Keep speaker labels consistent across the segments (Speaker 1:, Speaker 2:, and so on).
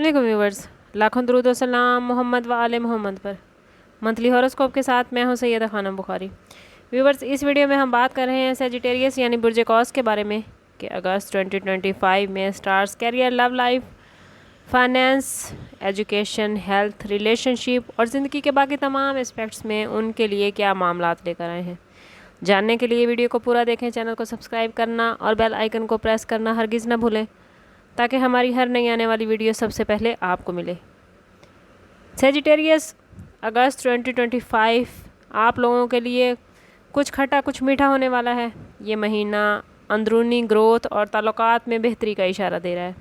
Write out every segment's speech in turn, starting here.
Speaker 1: वालेकुम व्यूवर्स, लाखों दरूद व सलाम मोहम्मद व आले मोहम्मद पर। मंथली हॉरोस्कोप के साथ मैं हूं सैयदा खानम बुखारी। व्यूवर्स, इस वीडियो में हम बात कर रहे हैं सजिटेरियस यानी बुर्ज कौस के बारे में कि अगस्त 2025 में stars career, love life, finance, education, health, relationship और ज़िंदगी के बाकी तमाम एस्पेक्ट्स में उनके लिए क्या मामलात लेकर आए हैं। जानने के लिए वीडियो को पूरा देखें, चैनल को सब्सक्राइब करना और बेल आइकन को प्रेस करना हरगिज़ न भूलें ताकि हमारी हर नई आने वाली वीडियो सबसे पहले आपको मिले। सेजिटेरियस, अगस्त 2025 आप लोगों के लिए कुछ खट्टा कुछ मीठा होने वाला है। ये महीना अंदरूनी ग्रोथ और ताल्लुकात में बेहतरी का इशारा दे रहा है।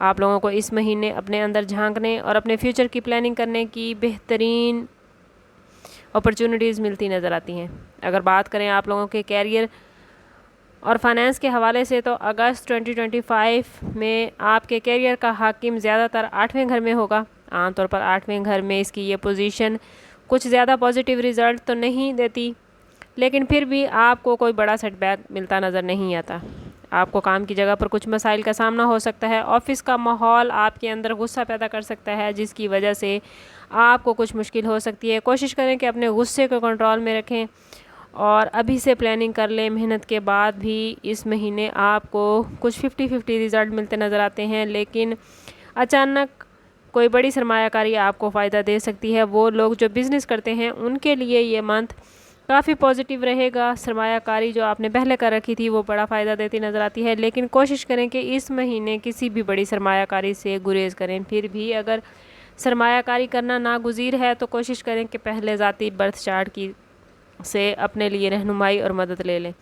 Speaker 1: आप लोगों को इस महीने अपने अंदर झांकने और अपने फ्यूचर की प्लानिंग करने की बेहतरीन अपॉर्चुनिटीज़ मिलती नज़र आती हैं। अगर बात करें आप लोगों के कैरियर और फाइनेंस के हवाले से, तो अगस्त 2025 में आपके कैरियर का हाकिम ज़्यादातर 8वें घर में होगा। आमतौर पर 8वें घर में इसकी ये पोजीशन कुछ ज़्यादा पॉजिटिव रिज़ल्ट तो नहीं देती, लेकिन फिर भी आपको कोई बड़ा सेटबैक मिलता नज़र नहीं आता। आपको काम की जगह पर कुछ मसाइल का सामना हो सकता है। ऑफिस का माहौल आपके अंदर गुस्सा पैदा कर सकता है, जिसकी वजह से आपको कुछ मुश्किल हो सकती है। कोशिश करें कि अपने गुस्से को कंट्रोल में रखें और अभी से प्लानिंग कर लें। मेहनत के बाद भी इस महीने आपको कुछ 50-50 रिज़ल्ट मिलते नज़र आते हैं, लेकिन अचानक कोई बड़ी सरमायाकारी आपको फ़ायदा दे सकती है। वो लोग जो बिज़नेस करते हैं उनके लिए ये मंथ काफ़ी पॉजिटिव रहेगा। सरमायाकारी जो आपने पहले कर रखी थी वो बड़ा फ़ायदा देती नज़र आती है, लेकिन कोशिश करें कि इस महीने किसी भी बड़ी सरमायाकारी से गुरेज करें। फिर भी अगर सरमायाकारी करना नागुज़ीर है तो कोशिश करें कि पहले ज़ाती बर्थ चार्ट की से अपने लिए रहनुमाई और मदद ले लें।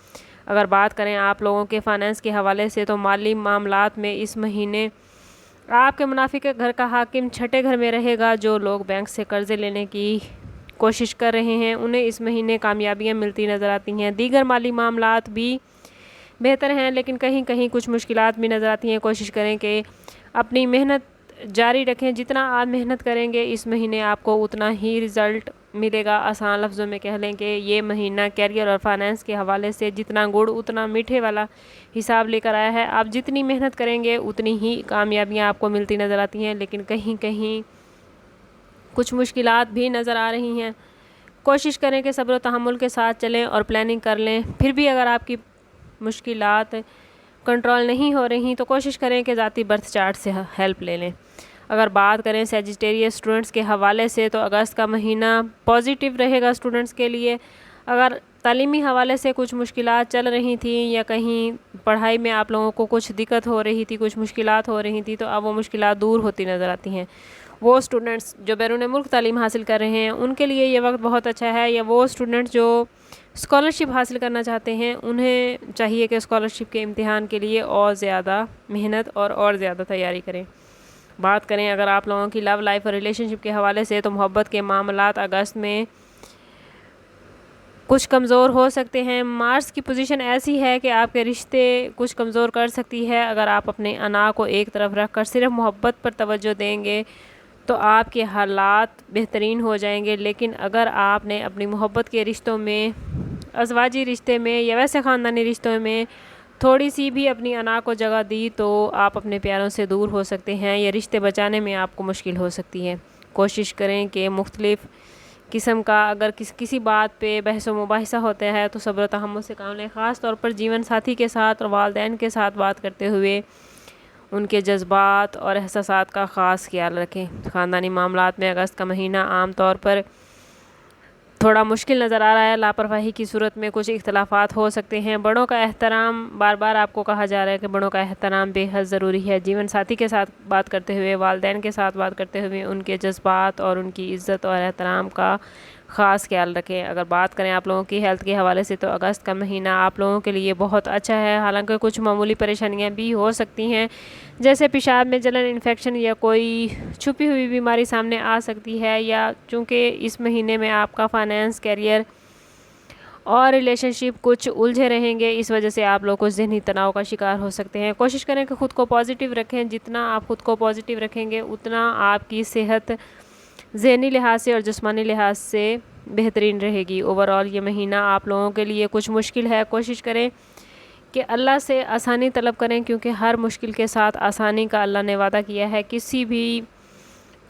Speaker 1: अगर बात करें आप लोगों के फाइनेंस के हवाले से, तो माली मामलात में इस महीने आपके मुनाफे के घर का हाकिम 6ठे घर में रहेगा। जो लोग बैंक से कर्ज़े लेने की कोशिश कर रहे हैं उन्हें इस महीने कामयाबियां मिलती नज़र आती हैं। दीगर माली मामलात भी बेहतर हैं, लेकिन कहीं कहीं कुछ मुश्किलात भी नज़र आती हैं। कोशिश करें कि अपनी मेहनत जारी रखें। जितना आप मेहनत करेंगे इस महीने आपको उतना ही रिज़ल्ट मिलेगा। आसान लफ्ज़ों में कह लें कि ये महीना कैरियर और फाइनेंस के हवाले से जितना गुड़ उतना मीठे वाला हिसाब लेकर आया है। आप जितनी मेहनत करेंगे उतनी ही कामयाबियां आपको मिलती नज़र आती हैं, लेकिन कहीं कहीं कुछ मुश्किलात भी नज़र आ रही हैं। कोशिश करें कि सब्र व तहम्मुल के साथ चलें और प्लानिंग कर लें। फिर भी अगर आपकी मुश्किलात कंट्रोल नहीं हो रही तो कोशिश करें कि ज़ाती बर्थ चार्ट से हेल्प ले लें। अगर बात करें सेजिटेरियस स्टूडेंट्स के हवाले से, तो अगस्त का महीना पॉजिटिव रहेगा स्टूडेंट्स के लिए। अगर तालीमी हवाले से कुछ मुश्किलात चल रही थी या कहीं पढ़ाई में आप लोगों को कुछ दिक्कत हो रही थी, कुछ मुश्किलात हो रही थी, तो अब वो मुश्किलात दूर होती नज़र आती हैं। वो स्टूडेंट्स जो बैरून मुल्क तालीम हासिल कर रहे हैं उनके लिए ये वक्त बहुत अच्छा है, या वो स्टूडेंट्स जो स्कॉलरशिप हासिल करना चाहते हैं उन्हें चाहिए कि स्कॉलरशिप के इम्तिहान के लिए और ज़्यादा मेहनत और ज़्यादा तैयारी करें। बात करें अगर आप लोगों की लव लाइफ और रिलेशनशिप के हवाले से, तो मोहब्बत के मामलात अगस्त में कुछ कमज़ोर हो सकते हैं। मार्स की पोजीशन ऐसी है कि आपके रिश्ते कुछ कमज़ोर कर सकती है। अगर आप अपने अना को एक तरफ रख कर सिर्फ मोहब्बत पर तवज्जो देंगे तो आपके हालात बेहतरीन हो जाएंगे, लेकिन अगर आपने अपनी मोहब्बत के रिश्तों में, अज़वाजी रिश्ते में या वैसे ख़ानदानी रिश्तों में थोड़ी सी भी अपनी अना को जगह दी तो आप अपने प्यारों से दूर हो सकते हैं। ये रिश्ते बचाने में आपको मुश्किल हो सकती है। कोशिश करें कि मुख्तलिफ़ किस्म का अगर किसी बात पे बहस व मुबाहिसा होता है तो सब्र तहम्मुल से काम लें। ख़ास तौर पर जीवन साथी के साथ और वालिदैन के साथ बात करते हुए उनके जज्बात और एहसासात का ख़ास ख्याल रखें। ख़ानदानी मामलात में अगस्त का महीना आम तौर पर थोड़ा मुश्किल नज़र आ रहा है। लापरवाही की सूरत में कुछ इख्तलाफात हो सकते हैं। बड़ों का एहतराम, बार बार आपको कहा जा रहा है कि बड़ों का एहतराम बेहद ज़रूरी है। जीवन साथी के साथ बात करते हुए, वालिदैन के साथ बात करते हुए उनके जज्बात और उनकी इज़्ज़त और एहतराम का ख़ास ख्याल रखें। अगर बात करें आप लोगों की हेल्थ के हवाले से, तो अगस्त का महीना आप लोगों के लिए बहुत अच्छा है। हालांकि कुछ मामूली परेशानियां भी हो सकती हैं, जैसे पेशाब में जलन, इन्फेक्शन या कोई छुपी हुई बीमारी सामने आ सकती है, या चूँकि इस महीने में आपका फाइनेंस, कैरियर और रिलेशनशिप कुछ उलझे रहेंगे, इस वजह से आप लोग कुछ ज़हनी तनाव का शिकार हो सकते हैं। कोशिश करें कि ख़ुद को पॉजिटिव रखें। जितना आप ख़ुद को पॉजिटिव रखेंगे उतना आपकी सेहत ज़हनी लिहाज से और जिस्मानी लिहाज से बेहतरीन रहेगी। ओवरऑल ये महीना आप लोगों के लिए कुछ मुश्किल है। कोशिश करें کہ اللہ سے آسانی طلب کریں، کیونکہ ہر مشکل کے ساتھ آسانی کا اللہ نے وعدہ کیا ہے۔ کسی بھی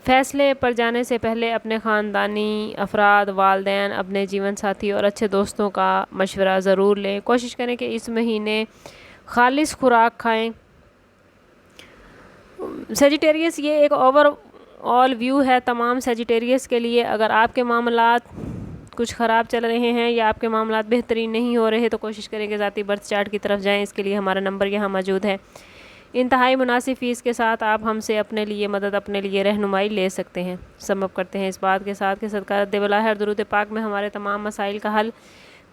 Speaker 1: فیصلے پر جانے سے پہلے اپنے خاندانی افراد، والدین، اپنے جیون ساتھی اور اچھے دوستوں کا مشورہ ضرور لیں۔ کوشش کریں کہ اس مہینے خالص خوراک کھائیں۔ سیجیٹیریس، یہ ایک اوور آل ویو ہے تمام سیجیٹیریس کے لیے۔ اگر آپ کے معاملات کچھ خراب چل رہے ہیں یا آپ کے معاملات بہترین نہیں ہو رہے تو کوشش کریں کہ ذاتی برتھ چارٹ کی طرف جائیں۔ اس کے لیے ہمارا نمبر یہاں موجود ہے۔ انتہائی مناسب فیس کے ساتھ آپ ہم سے اپنے لیے مدد، اپنے لیے رہنمائی لے سکتے ہیں۔ سم اپ کرتے ہیں اس بات کے ساتھ کہ صدقہ رد بلا ہے اور درود پاک میں ہمارے تمام مسائل کا حل۔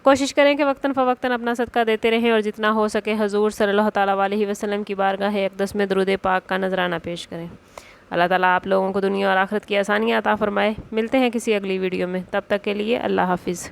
Speaker 1: کوشش کریں کہ وقتاً فوقتاً اپنا صدقہ دیتے رہیں اور جتنا ہو سکے حضور صلی اللہ تعالیٰ علیہ وسلم کی بارگاہ اقدس میں درود پاک کا نذرانہ پیش کریں۔ اللہ تعالیٰ آپ لوگوں کو دنیا اور آخرت کی آسانیاں عطا فرمائے۔ ملتے ہیں کسی اگلی ویڈیو میں، تب تک کے لیے اللہ حافظ۔